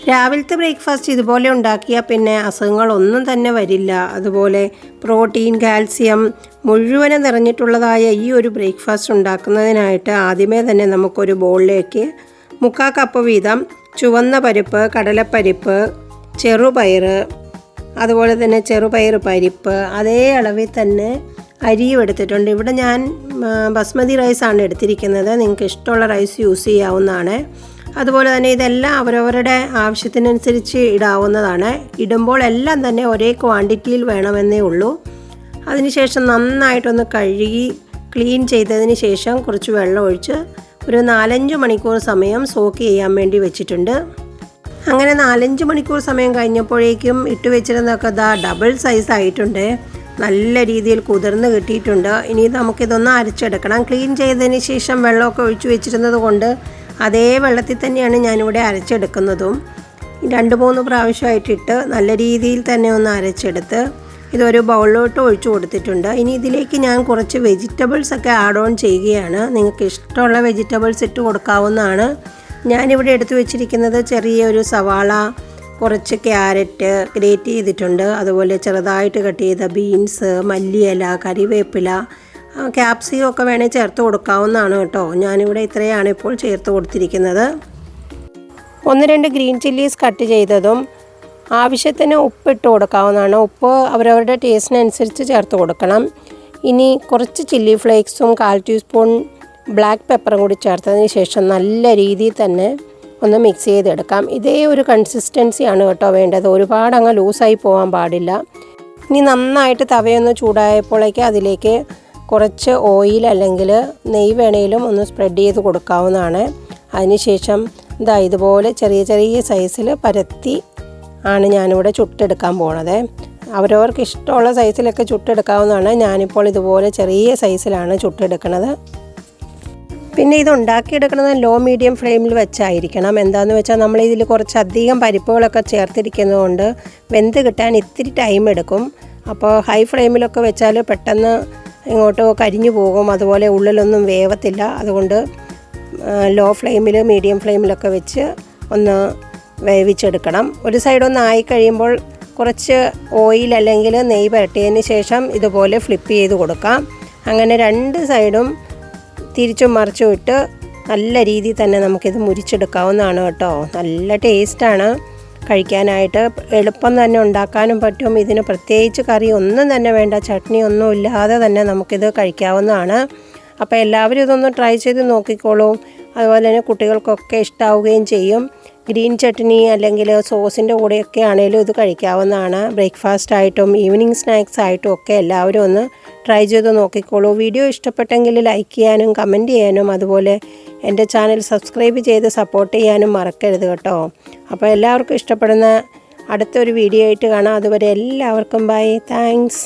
രാവിലത്തെ ബ്രേക്ക്ഫാസ്റ്റ് ഇതുപോലെ ഉണ്ടാക്കിയാൽ പിന്നെ അസുഖങ്ങളൊന്നും തന്നെ വരില്ല. അതുപോലെ പ്രോട്ടീൻ, കാൽസ്യം മുഴുവനും നിറഞ്ഞിട്ടുള്ളതായ ഈ ഒരു ബ്രേക്ക്ഫാസ്റ്റ് ഉണ്ടാക്കുന്നതിനായിട്ട് ആദ്യമേ തന്നെ നമുക്കൊരു ബൗളിലേക്ക് 3/4 കപ്പ് വീതം ചുവന്ന പരിപ്പ്, കടലപ്പരിപ്പ്, ചെറുപയർ, അതുപോലെ തന്നെ ചെറുപയർ പരിപ്പ്, അതേ അളവിൽ തന്നെ അരിയും എടുത്തിട്ടുണ്ട്. ഇവിടെ ഞാൻ ബസ്മതി റൈസാണ് എടുത്തിരിക്കുന്നത്. നിങ്ങൾക്ക് ഇഷ്ടമുള്ള റൈസ് യൂസ് ചെയ്യാവുന്നതാണ്. അതുപോലെ തന്നെ ഇതെല്ലാം അവരവരുടെ ആവശ്യത്തിനനുസരിച്ച് ഇടാവുന്നതാണ്. ഇടുമ്പോൾ എല്ലാം തന്നെ ഒരേ ക്വാണ്ടിറ്റിയിൽ വേണമെന്നേ ഉള്ളൂ. അതിനുശേഷം നന്നായിട്ടൊന്ന് കഴുകി ക്ലീൻ ചെയ്തതിന് ശേഷം കുറച്ച് വെള്ളം ഒഴിച്ച് ഒരു 4-5 മണിക്കൂർ സമയം സോക്ക് ചെയ്യാൻ വേണ്ടി വെച്ചിട്ടുണ്ട്. അങ്ങനെ 4-5 മണിക്കൂർ സമയം കഴിഞ്ഞപ്പോഴേക്കും ഇട്ട് വെച്ചിരുന്നതൊക്കെ ഡബിൾ സൈസ് ആയിട്ടുണ്ട്. നല്ല രീതിയിൽ കുതിർന്ന് കിട്ടിയിട്ടുണ്ട്. ഇനി നമുക്കിതൊന്ന് അരച്ചെടുക്കണം. ക്ലീൻ ചെയ്തതിന് ശേഷം വെള്ളമൊക്കെ ഒഴിച്ച് വെച്ചിരുന്നത് കൊണ്ട് അതേ വെള്ളത്തിൽ തന്നെയാണ് ഞാനിവിടെ അരച്ചെടുക്കുന്നതും. 2-3 പ്രാവശ്യമായിട്ടിട്ട് നല്ല രീതിയിൽ തന്നെ ഒന്ന് അരച്ചെടുത്ത് ഇതൊരു ബൗളിലോട്ട് ഒഴിച്ചു കൊടുത്തിട്ടുണ്ട്. ഇനി ഇതിലേക്ക് ഞാൻ കുറച്ച് വെജിറ്റബിൾസ് ഒക്കെ ആഡ് ഓൺ ചെയ്യുകയാണ്. നിങ്ങൾക്ക് ഇഷ്ടമുള്ള വെജിറ്റബിൾസ് ഇട്ട് കൊടുക്കാവുന്നതാണ്. ഞാനിവിടെ എടുത്തു വെച്ചിരിക്കുന്നത് ചെറിയൊരു സവാള, കുറച്ച് ക്യാരറ്റ് ഗ്രേറ്റ് ചെയ്തിട്ടുണ്ട്, അതുപോലെ ചെറുതായിട്ട് കട്ട് ചെയ്ത ബീൻസ്, മല്ലിയില, കറിവേപ്പില, ക്യാപ്സിക്കം ഒക്കെ വേണേൽ ചേർത്ത് കൊടുക്കാവുന്നതാണ് കേട്ടോ. ഞാനിവിടെ ഇത്രയാണ് ഇപ്പോൾ ചേർത്ത് കൊടുത്തിരിക്കുന്നത്. 1-2 ഗ്രീൻ ചില്ലീസ് കട്ട് ചെയ്തതും ആവശ്യത്തിന് ഉപ്പിട്ട് കൊടുക്കാവുന്നതാണ്. ഉപ്പ് അവരവരുടെ ടേസ്റ്റിനനുസരിച്ച് ചേർത്ത് കൊടുക്കണം. ഇനി കുറച്ച് ചില്ലി ഫ്ലേക്സും 1/4 ടീസ്പൂൺ ബ്ലാക്ക് പെപ്പറും കൂടി ചേർത്തതിന് ശേഷം നല്ല രീതിയിൽ തന്നെ ഒന്ന് മിക്സ് ചെയ്തെടുക്കാം. ഇതേ ഒരു കൺസിസ്റ്റൻസിയാണ് കേട്ടോ വേണ്ടത്. ഒരുപാട് അങ്ങ് ലൂസായി പോകാൻ പാടില്ല. ഇനി നന്നായിട്ട് തവയൊന്ന് ചൂടായപ്പോഴേക്ക് അതിലേക്ക് കുറച്ച് ഓയിൽ അല്ലെങ്കിൽ നെയ്യ് വേണേലും ഒന്ന് സ്പ്രെഡ് ചെയ്ത് കൊടുക്കാവുന്നതാണ്. അതിനുശേഷം ഇതുപോലെ ചെറിയ ചെറിയ സൈസിൽ പരത്തി ആണ് ഞാനിവിടെ ചുട്ടെടുക്കാൻ പോണത്. അവരവർക്ക് ഇഷ്ടമുള്ള സൈസിലൊക്കെ ചുട്ടെടുക്കാവുന്നതാണ്. ഞാനിപ്പോൾ ഇതുപോലെ ചെറിയ സൈസിലാണ് ചുട്ടെടുക്കുന്നത്. പിന്നെ ഇത് ഉണ്ടാക്കിയെടുക്കുന്നത് ലോ മീഡിയം ഫ്ലെയിമിൽ വെച്ചായിരിക്കണം. എന്താണെന്ന് വെച്ചാൽ നമ്മളിതിൽ കുറച്ചധികം പരിപ്പുകളൊക്കെ ചേർത്തിരിക്കുന്നതുകൊണ്ട് വെന്ത് കിട്ടാൻ ഇത്തിരി ടൈം എടുക്കും. അപ്പോൾ ഹൈ ഫ്ലെയിമിലൊക്കെ വെച്ചാൽ പെട്ടെന്ന് ഇങ്ങോട്ട് കരിഞ്ഞു പോകും, അതുപോലെ ഉള്ളിലൊന്നും വേവത്തില്ല. അതുകൊണ്ട് ലോ ഫ്ലെയിമിൽ, മീഡിയം ഫ്ലെയിമിലൊക്കെ വെച്ച് ഒന്ന് വേവിച്ചെടുക്കണം. ഒരു സൈഡൊന്ന് ആയി കഴിയുമ്പോൾ കുറച്ച് ഓയിൽ അല്ലെങ്കിൽ നെയ്യ് പുരട്ടിയതിന് ശേഷം ഇതുപോലെ ഫ്ലിപ്പ് ചെയ്ത് കൊടുക്കാം. അങ്ങനെ 2 സൈഡും തിരിച്ചും മറിച്ചും ഇട്ട് നല്ല രീതിയിൽ തന്നെ നമുക്കിത് മുരിച്ചെടുക്കാവുന്നതാണ് കേട്ടോ. നല്ല ടേസ്റ്റാണ് കഴിക്കാനായിട്ട്. എളുപ്പം തന്നെ ഉണ്ടാക്കാനും പറ്റും. ഇതിന് പ്രത്യേകിച്ച് കറി ഒന്നും തന്നെ വേണ്ട, ചട്നി ഒന്നും ഇല്ലാതെ തന്നെ നമുക്കിത് കഴിക്കാവുന്നതാണ്. അപ്പോൾ എല്ലാവരും ഇതൊന്ന് ട്രൈ ചെയ്ത് നോക്കിക്കോളൂ. അതുപോലെ തന്നെ കുട്ടികൾക്കൊക്കെ ഇഷ്ടമാവുകയും ചെയ്യും. ഗ്രീൻ ചട്നി അല്ലെങ്കിൽ സോസിൻ്റെ കൂടെയൊക്കെ ആണെങ്കിലും ഇത് കഴിക്കാവുന്നതാണ്. ബ്രേക്ക്ഫാസ്റ്റ് ആയിട്ടും ഈവനിങ് സ്നാക്സ് ആയിട്ടും ഒക്കെ എല്ലാവരും ഒന്ന് ട്രൈ ചെയ്ത് നോക്കിക്കോളൂ. വീഡിയോ ഇഷ്ടപ്പെട്ടെങ്കിൽ ലൈക്ക് ചെയ്യാനും കമൻറ്റ് ചെയ്യാനും അതുപോലെ എൻ്റെ ചാനൽ സബ്സ്ക്രൈബ് ചെയ്ത് സപ്പോർട്ട് ചെയ്യാനും മറക്കരുത് കേട്ടോ. അപ്പോൾ എല്ലാവർക്കും ഇഷ്ടപ്പെടുന്ന അടുത്തൊരു വീഡിയോ ആയിട്ട് കാണാം. അതുവരെ എല്ലാവർക്കും ബൈ. താങ്ക്സ്.